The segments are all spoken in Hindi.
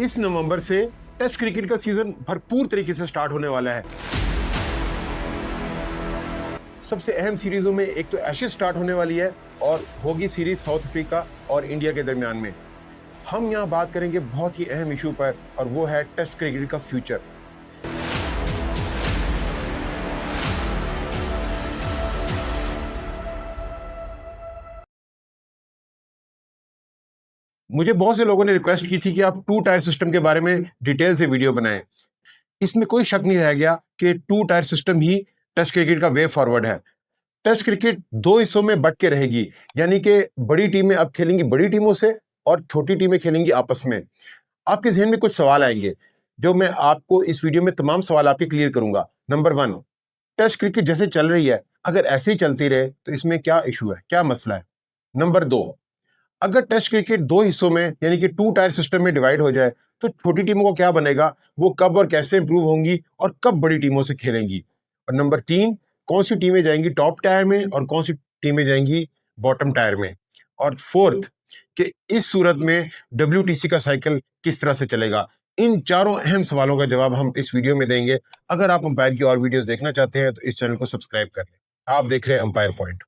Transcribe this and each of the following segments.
इस नवंबर से टेस्ट क्रिकेट का सीजन भरपूर तरीके से स्टार्ट होने वाला है। सबसे अहम सीरीजों में एक तो एशेज स्टार्ट होने वाली है और होगी सीरीज साउथ अफ्रीका और इंडिया के दरमियान में। हम यहाँ बात करेंगे बहुत ही अहम इशू पर और वो है टेस्ट क्रिकेट का फ्यूचर। मुझे बहुत से लोगों ने रिक्वेस्ट की थी कि आप 2 टायर सिस्टम के बारे में डिटेल से वीडियो बनाएं। इसमें कोई शक नहीं रह गया कि 2 टायर सिस्टम ही टेस्ट क्रिकेट का वे फॉरवर्ड है। टेस्ट क्रिकेट 2 हिस्सों में बंट के रहेगी, यानी कि बड़ी टीमें अब खेलेंगी बड़ी टीमों से और छोटी टीमें खेलेंगी आपस में। आपके जहन में कुछ सवाल आएंगे जो मैं आपको इस वीडियो में तमाम सवाल आपके क्लियर करूंगा। नंबर 1, टेस्ट क्रिकेट जैसे चल रही है अगर ऐसे ही चलती रहे तो इसमें क्या इशू है, क्या मसला है। नंबर 2, अगर टेस्ट क्रिकेट 2 हिस्सों में यानी कि 2 टायर सिस्टम में डिवाइड हो जाए तो छोटी टीमों को क्या बनेगा, वो कब और कैसे इंप्रूव होंगी और कब बड़ी टीमों से खेलेंगी। और नंबर 3, कौन सी टीमें जाएंगी टॉप टायर में और कौन सी टीमें जाएंगी बॉटम टायर में। और फोर्थ, कि इस सूरत में WTC का साइकिल किस तरह से चलेगा। इन चारों अहम सवालों का जवाब हम इस वीडियो में देंगे। अगर आप अंपायर की और वीडियोस देखना चाहते हैं तो इस चैनल को सब्सक्राइब कर लें। आप देख रहे हैं अंपायर पॉइंट।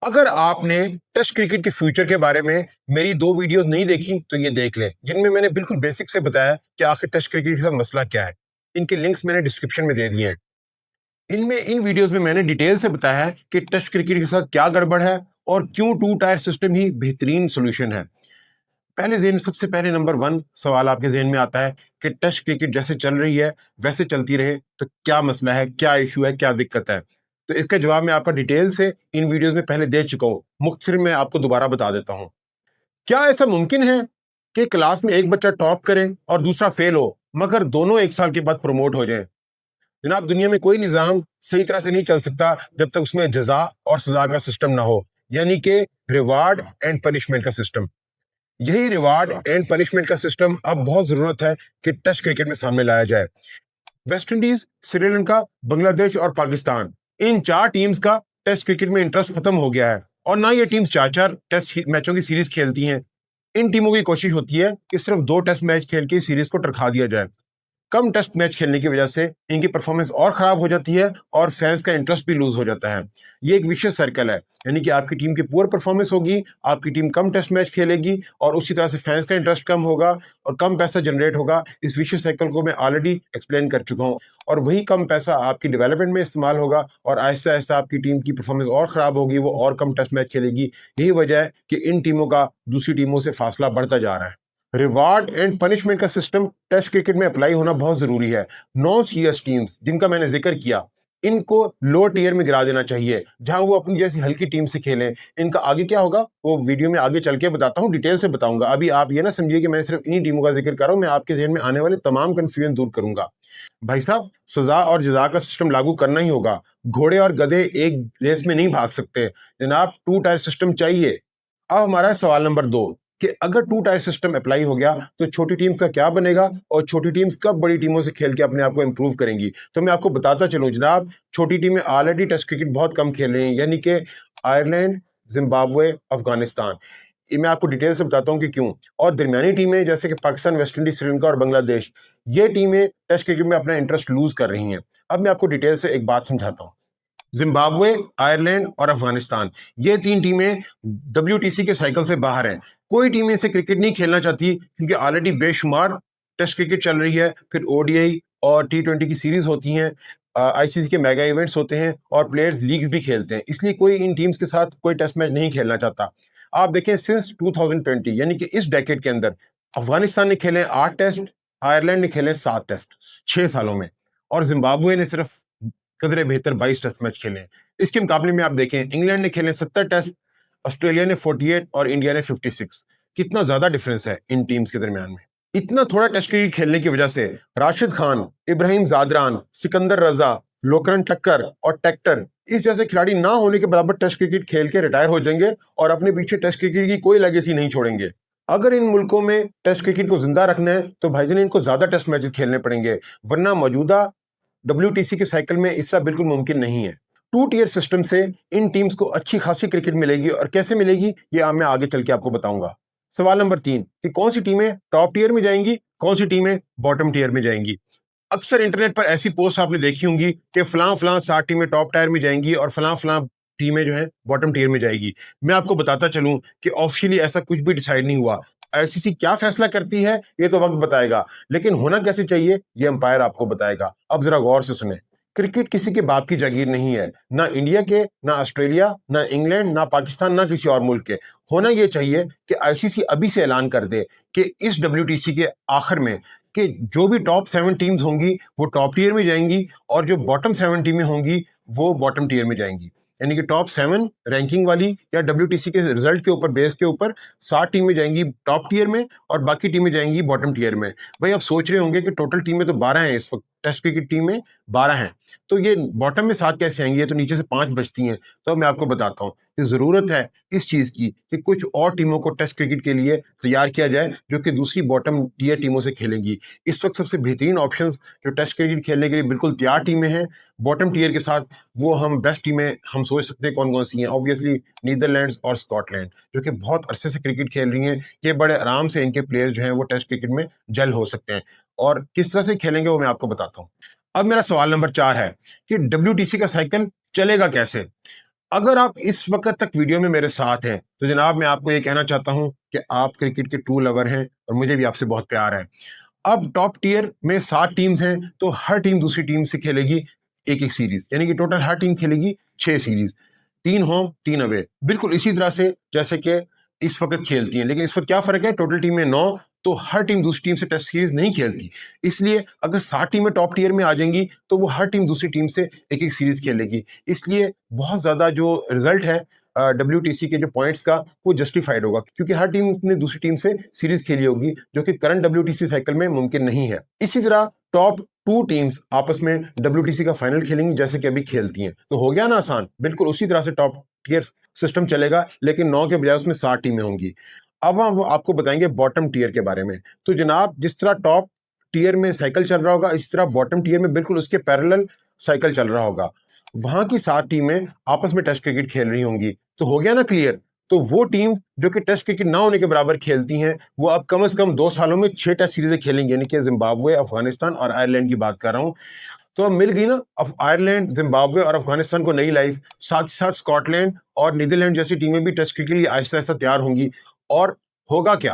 अगर आपने टेस्ट क्रिकेट के फ्यूचर के बारे में मेरी 2 वीडियोस नहीं देखी तो ये देख लें, जिनमें मैंने बिल्कुल बेसिक से बताया कि आखिर टेस्ट क्रिकेट के साथ मसला क्या है। इनके लिंक्स मैंने डिस्क्रिप्शन में दे दिए हैं। इन वीडियोस में मैंने डिटेल से बताया है कि टेस्ट क्रिकेट के साथ क्या गड़बड़ है और क्यों 2 टायर सिस्टम ही बेहतरीन सोल्यूशन है। सबसे पहले नंबर 1 सवाल आपके जहन में आता है कि टेस्ट क्रिकेट जैसे चल रही है वैसे चलती रहे तो क्या मसला है, क्या इशू है, क्या दिक्कत है। तो इसका जवाब मैं आपका डिटेल से इन वीडियोस में पहले दे चुका हूं, मुख्तसर में आपको दोबारा बता देता हूं। क्या ऐसा मुमकिन है कि क्लास में एक बच्चा टॉप करे और दूसरा फेल हो मगर दोनों 1 साल के बाद प्रमोट हो जाएं? जनाब, दुनिया में कोई निजाम सही तरह से नहीं चल सकता जब तक उसमें जजा और सजा का सिस्टम ना हो, यानी कि रिवार्ड एंड पनिशमेंट का सिस्टम। यही रिवार्ड एंड पनिशमेंट का सिस्टम अब बहुत जरूरत है कि टेस्ट क्रिकेट में सामने लाया जाए। वेस्ट इंडीज, श्रीलंका, बांग्लादेश और पाकिस्तान, इन 4 टीम्स का टेस्ट क्रिकेट में इंटरेस्ट खत्म हो गया है और ना ये टीम्स 4-4 टेस्ट मैचों की सीरीज खेलती हैं। इन टीमों की कोशिश होती है कि सिर्फ 2 टेस्ट मैच खेल के सीरीज को टरखा दिया जाए। कम टेस्ट मैच खेलने की वजह से इनकी परफॉर्मेंस और खराब हो जाती है और फैंस का इंटरेस्ट भी लूज हो जाता है। ये एक विशियस सर्कल है, यानी कि आपकी टीम की पुअर परफॉर्मेंस होगी, आपकी टीम कम टेस्ट मैच खेलेगी और उसी तरह से फैंस का इंटरेस्ट कम होगा और कम पैसा जनरेट होगा। इस विशियस सर्कल को मैं ऑलरेडी एक्सप्लेन कर चुका हूँ और वही कम पैसा आपकी डेवलपमेंट में इस्तेमाल होगा और आहिस्ता आहिस्ता आपकी टीम की परफॉर्मेंस और खराब होगी, वो और कम टेस्ट मैच खेलेगी। यही वजह है कि इन टीमों का दूसरी टीमों से फासला बढ़ता जा रहा है। रिवार्ड एंड पनिशमेंट का सिस्टम टेस्ट क्रिकेट में अप्लाई होना बहुत जरूरी है। 9 सीरियस टीम्स जिनका मैंने जिक्र किया, इनको लोअर टियर में गिरा देना चाहिए जहां वो अपनी जैसी हल्की टीम से खेलें। इनका आगे क्या होगा वो वीडियो में आगे चल के बताता हूं, डिटेल से बताऊंगा। अभी आप ये ना समझिए कि मैं सिर्फ इन्हीं टीमों का जिक्र कर रहा हूं, मैं आपके जहन में आने वाले तमाम कंफ्यूजन दूर करूंगा। भाई साहब, सजा और जजा का सिस्टम लागू करना ही होगा। घोड़े और गधे एक रेस में नहीं भाग सकते जनाब, 2 टायर सिस्टम चाहिए। अब हमारा सवाल नंबर 2 कि अगर 2 टायर सिस्टम अप्लाई हो गया तो छोटी टीम्स का क्या बनेगा और छोटी टीम्स कब बड़ी टीमों से खेल के अपने आप को इंप्रूव करेंगी। तो मैं आपको बताता चलूं जनाब, छोटी टीमें ऑलरेडी टेस्ट क्रिकेट बहुत कम खेल रही हैं, यानी कि आयरलैंड, जिम्बाब्वे, अफगानिस्तान। ये मैं आपको डिटेल से बताता हूं कि क्यों। और दरमियानी टीमें जैसे कि पाकिस्तान, वेस्ट इंडीज, श्रीलंका और बांग्लादेश, ये टीमें टेस्ट क्रिकेट में अपना इंटरेस्ट लूज कर रही हैं। अब मैं आपको डिटेल से एक बात समझाता हूँ। जिम्बाब्वे, आयरलैंड और अफगानिस्तान, ये 3 टीमें WTC के साइकिल से बाहर हैं। कोई टीम इनसे क्रिकेट नहीं खेलना चाहती क्योंकि ऑलरेडी बेशुमार टेस्ट क्रिकेट चल रही है, फिर ODI और T20 की सीरीज होती हैं, ICC के मेगा इवेंट्स होते हैं और प्लेयर्स लीग्स भी खेलते हैं, इसलिए कोई इन टीम्स के साथ कोई टेस्ट मैच नहीं खेलना चाहता। आप देखें सिंस 2020 यानी कि इस डेकेड के अंदर अफगानिस्तान ने खेले 8 टेस्ट, आयरलैंड ने खेले 7 टेस्ट 6 सालों में, और जिम्बाब्वे ने सिर्फ कदरे बेहतर 22 टेस्ट मैच खेले हैं। इसके मुकाबले में आप देखें इंग्लैंड ने खेले 70 टेस्ट, ऑस्ट्रेलिया ने 48 और इंडिया ने 56। कितना ज्यादा डिफरेंस है इन टीम्स के दरमियान में। इतना थोड़ा टेस्ट क्रिकेट खेलने की वजह से राशिद खान, इब्राहिम जादरान, सिकंदर रजा, लोकरन टक्कर और टेक्टर इस जैसे खिलाड़ी ना होने के बराबर टेस्ट क्रिकेट खेल के रिटायर हो जाएंगे और अपने पीछे टेस्ट क्रिकेट की कोई लेगेसी नहीं छोड़ेंगे। अगर इन मुल्कों में टेस्ट क्रिकेट को जिंदा रखना है तो भाईजान इनको ज्यादा टेस्ट मैचेस खेलने पड़ेंगे, वरना मौजूदा WTC के साइकिल में इस तरह बिल्कुल मुमकिन नहीं है। टू टियर सिस्टम से इन टीम्स को अच्छी खासी क्रिकेट मिलेगी, और कैसे मिलेगी ये मैं आगे चल के आपको बताऊंगा। सवाल नंबर 3 कि कौन सी टीमें टॉप टियर में जाएंगी, कौन सी टीमें बॉटम टियर में जाएंगी। अक्सर इंटरनेट पर ऐसी पोस्ट आपने देखी होंगी कि फलां फलां 7 टीमें टॉप टायर में जाएंगी और फलां फलां टीमें जो है बॉटम टियर में जाएगी। मैं आपको बताता चलूं कि ऑफिशियली ऐसा कुछ भी डिसाइड नहीं हुआ। आईसीसी क्या फैसला करती है ये तो वक्त बताएगा, लेकिन होना कैसे चाहिए ये अंपायर आपको बताएगा। अब जरा गौर से सुने। क्रिकेट किसी के बाप की जागीर नहीं है, ना इंडिया के, ना ऑस्ट्रेलिया, ना इंग्लैंड, ना पाकिस्तान, ना किसी और मुल्क के। होना ये चाहिए कि आईसीसी अभी से ऐलान कर दे कि इस डब्ल्यूटीसी के आखिर में कि जो भी टॉप 7 टीम्स होंगी वो टॉप टियर में जाएंगी, और जो बॉटम 7 टीमें होंगी वो बॉटम टियर में जाएंगी। यानी कि टॉप 7 रैंकिंग वाली या डब्ल्यूटीसी के रिजल्ट के ऊपर, बेस के ऊपर 7 टीमें जाएंगी टॉप टियर में और बाकी टीमें जाएंगी बॉटम टियर में। भाई आप सोच रहे होंगे कि टोटल टीमें तो 12 हैं, इस वक्त टेस्ट क्रिकेट टीम में 12 हैं, तो ये बॉटम में 7 कैसे आएंगी, ये तो नीचे से 5 बचती हैं। तो मैं आपको बताता हूँ कि ज़रूरत है इस चीज़ की कि कुछ और टीमों को टेस्ट क्रिकेट के लिए तैयार किया जाए जो कि दूसरी बॉटम टियर टीमों से खेलेंगी। इस वक्त सबसे बेहतरीन ऑप्शंस जो टेस्ट क्रिकेट खेलने के लिए बिल्कुल तैयार टीमें हैं बॉटम टियर के साथ, वो हम बेस्ट टीमें हम सोच सकते हैं कौन कौन सी हैं। ऑब्वियसली नीदरलैंड्स और स्कॉटलैंड जो कि बहुत अरसे से क्रिकेट खेल रही हैं, ये बड़े आराम से इनके प्लेयर्स जो हैं वो टेस्ट क्रिकेट में जल हो सकते हैं, और किस तरह से खेलेंगे वो मैं आपको बताता हूँ। अब मेरा सवाल नंबर 4 है कि डब्ल्यूटीसी का साइकिल चलेगा कैसे। अगर आप इस वक्त तक वीडियो में मेरे साथ हैं तो जनाब मैं आपको ये कहना चाहता हूं कि आप क्रिकेट के ट्रू लवर हैं और मुझे भी आपसे बहुत प्यार है। अब टॉप टियर में 7 टीम्स हैं, तो हर टीम दूसरी टीम से खेलेगी एक एक सीरीज, यानी कि टोटल हर टीम खेलेगी 6 सीरीज, 3 होम 3 अवे, बिल्कुल इसी तरह से जैसे कि इस वक्त खेलती हैं। लेकिन इस वक्त क्या फर्क है, टोटल टीम में 9, तो हर टीम दूसरी टीम से टेस्ट सीरीज नहीं खेलती। इसलिए अगर 7 टीमें टॉप टियर में आ जाएंगी तो वो हर टीम दूसरी टीम से एक एक सीरीज खेलेगी। इसलिए बहुत ज़्यादा जो रिजल्ट है डब्ल्यूटीसी के जो पॉइंट्स का वो जस्टिफाइड होगा, क्योंकि हर टीम ने दूसरी टीम से सीरीज खेली होगी, जो कि करंट डब्ल्यूटीसी साइकिल में मुमकिन नहीं है। इसी तरह टॉप 2 टीम्स आपस में डब्ल्यूटीसी का फाइनल खेलेंगी जैसे कि अभी खेलती हैं, तो हो गया ना आसान। बिल्कुल उसी तरह से टॉप टियर सिस्टम चलेगा, लेकिन 9 के बजाय उसमें 7 टीमें होंगी। अब हम आपको बताएंगे बॉटम टियर के बारे में। तो जनाब जिस तरह टॉप टियर में साइकिल चल रहा होगा, इस तरह बॉटम टियर में बिल्कुल उसके पैरेलल साइकिल चल रहा होगा। वहां की 7 टीमें आपस में टेस्ट क्रिकेट खेल रही होंगी, तो हो गया ना क्लियर। तो वो टीम जो कि टेस्ट क्रिकेट ना होने के बराबर खेलती हैं वो अब कम से कम 2 सालों में 6 टेस्ट सीरीजें खेलेंगी, यानी कि जिम्बाब्वे, अफगानिस्तान और आयरलैंड की बात कर रहा हूं। तो अब मिल गई ना आयरलैंड, जिम्बाब्वे और अफगानिस्तान को नई लाइफ। साथ ही साथ स्कॉटलैंड और नीदरलैंड जैसी टीमें भी टेस्ट क्रिकेट के लिए आहिस्ता आहिस्ता तैयार होंगी। और होगा क्या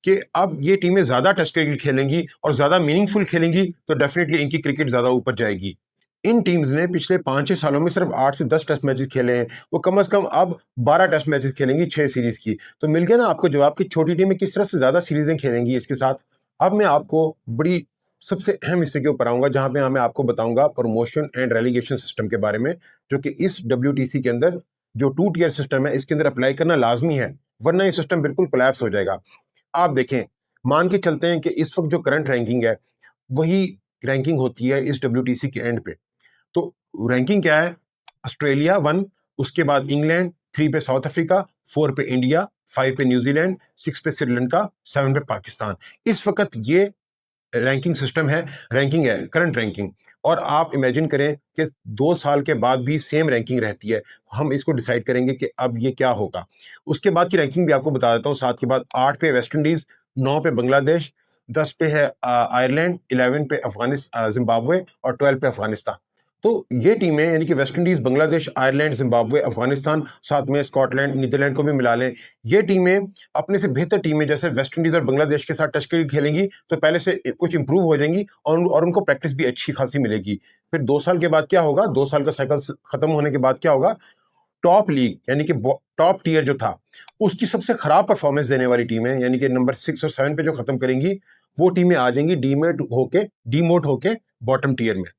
कि अब ये टीमें ज्यादा टेस्ट क्रिकेट खेलेंगी और ज्यादा मीनिंगफुल खेलेंगी, तो डेफिनेटली इनकी क्रिकेट ज्यादा ऊपर जाएगी। इन टीम्स ने पिछले 5-6 सालों में सिर्फ 8 से 10 टेस्ट मैचेस खेले हैं, वो कम से कम अब 12 टेस्ट मैचेस खेलेंगी 6 सीरीज की। तो मिल गया ना आपको जवाब कि छोटी टीमें किस तरह से ज्यादा सीरीजें खेलेंगी इसके साथ। अब मैं आपको बड़ी सबसे अहम हिस्से के ऊपर आऊंगा, जहां पे मैं आपको बताऊंगा प्रमोशन एंड रेलीगेशन सिस्टम के बारे में, जो कि इस डब्ल्यूटीसी के अंदर जो 2 टियर सिस्टम है इसके अंदर अप्लाई करना लाजमी है, वरना ये सिस्टम बिल्कुल कोलैप्स हो जाएगा। आप देखें, मान के चलते हैं कि इस वक्त जो करंट रैंकिंग है वही रैंकिंग होती है इस डब्ल्यूटीसी के एंड पे। तो रैंकिंग क्या है, ऑस्ट्रेलिया 1, उसके बाद इंग्लैंड, 3 पे साउथ अफ्रीका, 4 पे इंडिया, 5 पे न्यूजीलैंड, 6 पे श्रीलंका, 7 पे पाकिस्तान। इस वक्त ये रैंकिंग सिस्टम है, रैंकिंग है करंट रैंकिंग। और आप इमेजिन करें कि 2 साल के बाद भी सेम रैंकिंग रहती है। हम इसको डिसाइड करेंगे कि अब ये क्या होगा। उसके बाद की रैंकिंग भी आपको बता देता हूँ। 7 के बाद 8 पे वेस्ट इंडीज, 9 पे बांग्लादेश, 10 पे है आयरलैंड, 11 पे जिम्बाब्वे और 12 पे अफगानिस्तान। तो ये टीमें यानी कि West Indies, Bangladesh, Ireland, Zimbabwe, Afghanistan, साथ में स्कॉटलैंड, नीदरलैंड को भी मिला लें, ये टीमें अपने से बेहतर टीमें जैसे वेस्ट इंडीज और बांग्लादेश के साथ टेस्ट क्रिकेट खेलेंगी तो पहले से कुछ इंप्रूव हो जाएंगी और उनको प्रैक्टिस भी अच्छी खासी मिलेगी। फिर 2 साल के बाद क्या होगा, 2 साल का साइकिल खत्म होने के बाद क्या होगा, टॉप लीग यानी कि टॉप टियर जो था उसकी सबसे खराब परफॉर्मेंस देने वाली टीमें यानी कि नंबर 6 और 7 पे जो खत्म करेंगी वो टीमें आ जाएंगी डीमोट होके बॉटम टियर में,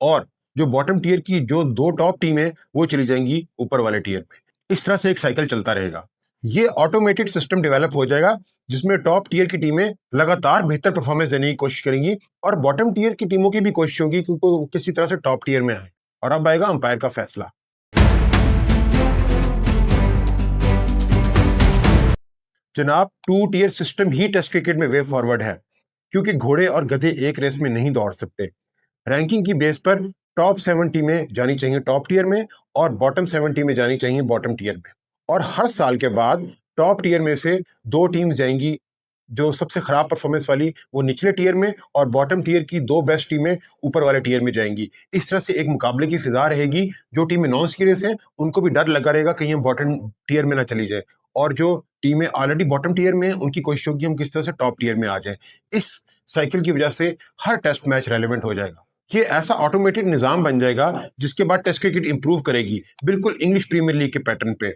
और जो बॉटम टियर की जो 2 टॉप टीम है वो चली जाएंगी ऊपर वाले टियर में। इस तरह से एक साइकिल चलता रहेगा। ये ऑटोमेटेड सिस्टम डेवलप हो जाएगा जिसमें टॉप टियर की टीमें लगातार बेहतर परफॉर्मेंस देने की कोशिश करेंगी और बॉटम टियर की टीमों की भी कोशिश होगी कि वो किसी तरह से टॉप टियर में आए। और अब आएगा अंपायर का फैसला। जनाब 2 टियर सिस्टम ही टेस्ट क्रिकेट में वे फॉरवर्ड है, क्योंकि घोड़े और गधे एक रेस में नहीं दौड़ सकते। रैंकिंग की बेस पर टॉप 70 में जानी चाहिए टॉप टियर में, और बॉटम 70 में जानी चाहिए बॉटम टियर में। और हर साल के बाद टॉप टियर में से 2 टीम्स जाएंगी, जो सबसे खराब परफॉर्मेंस वाली वो निचले टियर में, और बॉटम टियर की 2 बेस्ट टीमें ऊपर वाले टियर में जाएंगी। इस तरह से एक मुकाबले की फिजा रहेगी। जो टीमें नॉन सीरियस हैं उनको भी डर लगा रहेगा कहीं हम बॉटम टियर में ना चली जाए, और जो टीमें ऑलरेडी बॉटम टियर में हैं उनकी कोशिश होगी हम किस तरह से टॉप टियर में आ जाएं। इस साइकिल की वजह से हर टेस्ट मैच रेलेवेंट हो जाएगा। ये ऐसा ऑटोमेटेड निज़ाम बन जाएगा जिसके बाद टेस्ट क्रिकेट इंप्रूव करेगी, बिल्कुल इंग्लिश प्रीमियर लीग के पैटर्न पे।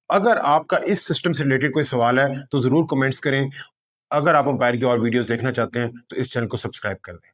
अगर आपका इस सिस्टम से रिलेटेड कोई सवाल है तो ज़रूर कमेंट्स करें। अगर आप अंपायर की और वीडियोस देखना चाहते हैं तो इस चैनल को सब्सक्राइब कर दें।